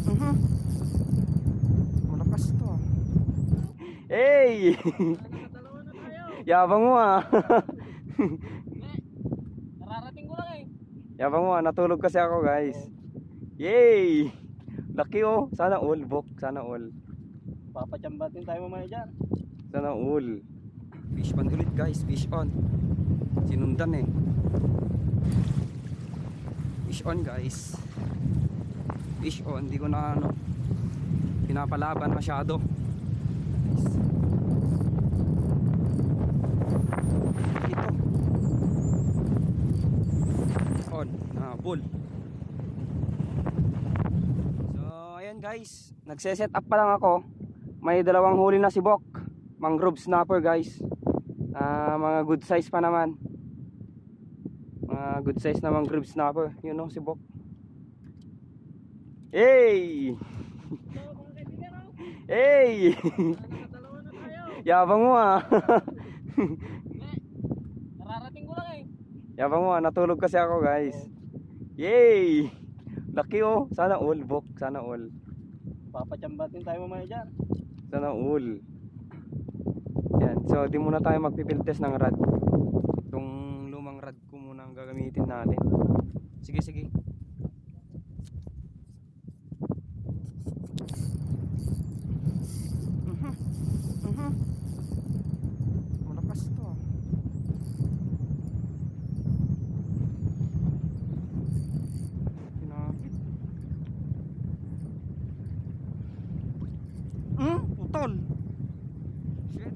Mhm. Malakas to. Hey! Yabang mo ah. Nararating ko lang eh. Yabang mo ah, natulog kasi ako guys. Yay! Laki oh, sana all, bok, sana all. Papachambatin tayo mamaya dyan. Sana all. Fish on ulit guys, fish on. Sinundan eh. Fish on guys. Fish on, hindi ko na ano pinapalaban masyado. Ito. On, na bull. So ayan guys, nagse-set up pa lang ako. May dalawang huli na si Bok. Mangrove snapper guys. Mga good size pa naman. Mga good size na mangrove snapper. Yun o si Bok. Hey! Hey! Dalawa na tayo. Yabang mo ah. Nararating ko lang eh. Yabang mo ah, natulog kasi ako guys. Yay! Laki oh, sana all, Bok, sana all. Papachambatin tayo mamaya dyan. Sana all. Yan, so di muna tayo magpipil test ng rod. Itong lumang rod ko muna ang gagamitin natin. Sige, sige. Malakas to. Pinapit. Putol. Shit.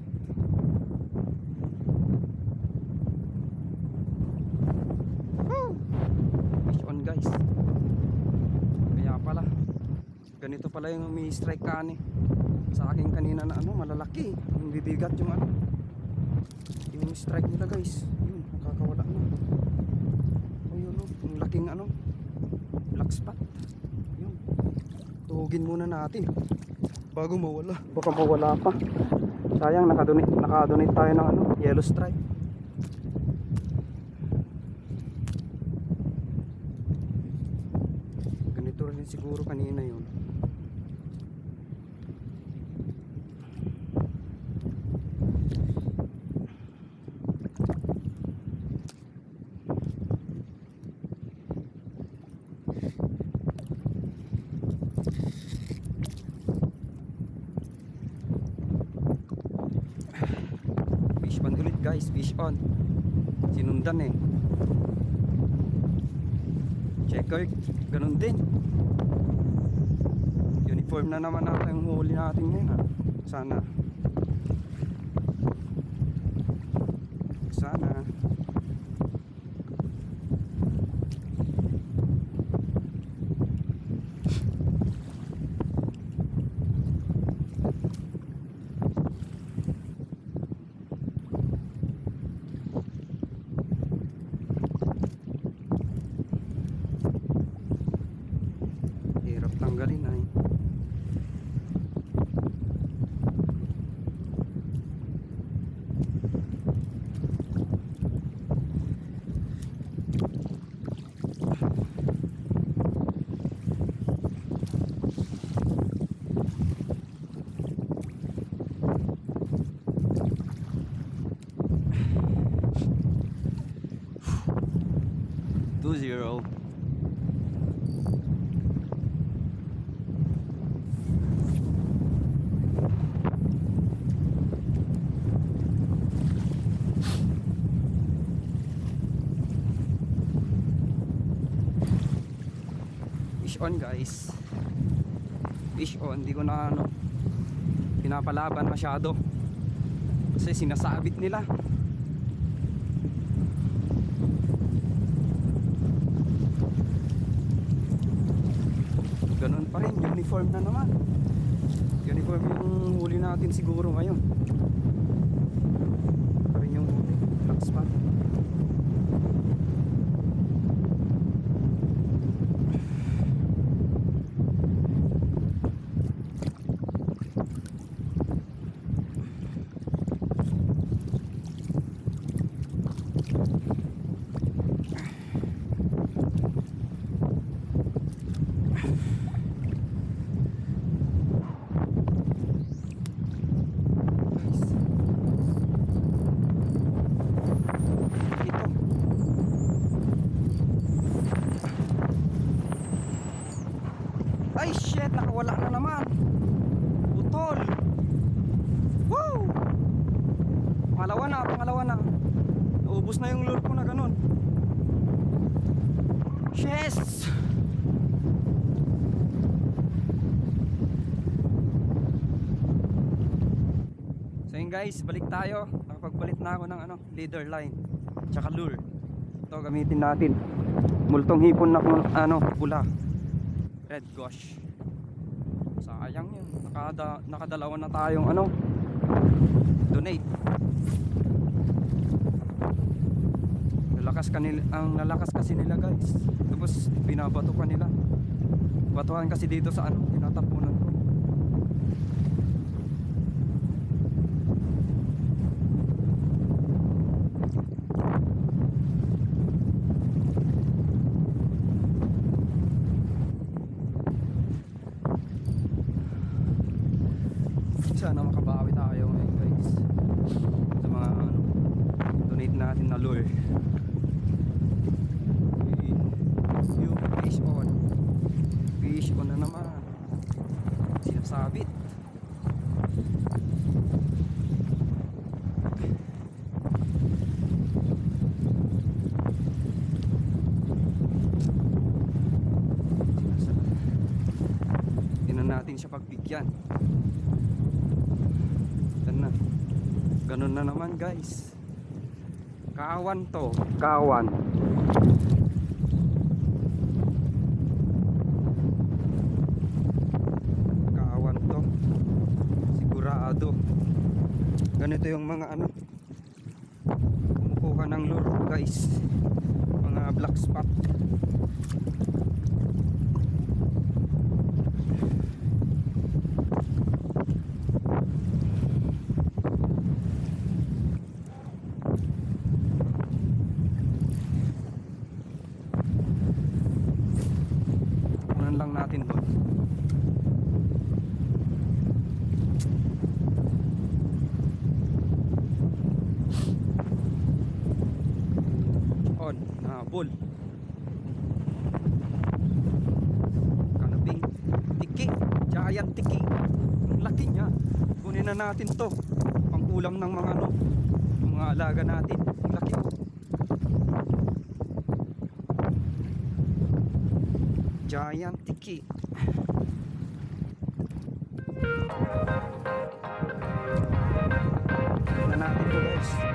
Woo! Fish on guys. Kaya pala ganito pala yung may strike kani sa akin kanina na ano, malalaki. Yung bibigat yung ano, yung strike nila guys. Yun, nakakawala na. O yun o, yung laking ano, black spot. Yun, tuhugin muna natin bago mawala. Baka mawala pa. Sayang, nakadonate tayo ng ano, yellow stripe. Ganito rin siguro kanina yun. Fish on ulit guys, fish on. Sinundan eh. Checker, ganun din. Uniform na naman natin yung huli natin ngayon ha. Sana. Sana. Hirap tanggalin ay. Two zero. Fish on guys. Fish on, hindi ko na ano pinapalaban masyado kasi sinasabit nila. Ganun pa rin, uniform na naman. Uniform yung huli natin siguro ngayon. Pa rin yung huli, black spot. Ay shit, nakawala na naman. Putol. Woo! Pangalawa na. Naubos na yung lure ko na ganun. Yes! So yun guys, balik tayo. Nakapagbalik na ako ng leader line tsaka lure. Ito gamitin natin. Multong hipon na kung pula. Red gosh. Sayang yun. Nakadalawa na tayong donate. Lalakas kasi nila guys. Tapos binabato pa nila. Batuhan kasi dito sa tinatapunan ko. Sana makabawi tayo ngayon guys sa mga donate natin na lure. Yung fish on na naman, sinasabit. Tingnan natin siya pagbigyan. Ganun na naman guys. Kawan to. Kawan to. Sigurado. Ganito yung mga kumukuha ng lure guys. Mga black spot. Lang natin doon. On, bull. Kanabing tiki, giant tiki. Ang laki niya. Kunin na natin to. Pang-ulam ng mga alaga natin. Ang laki. Giant tiki. Tignan natin to guys.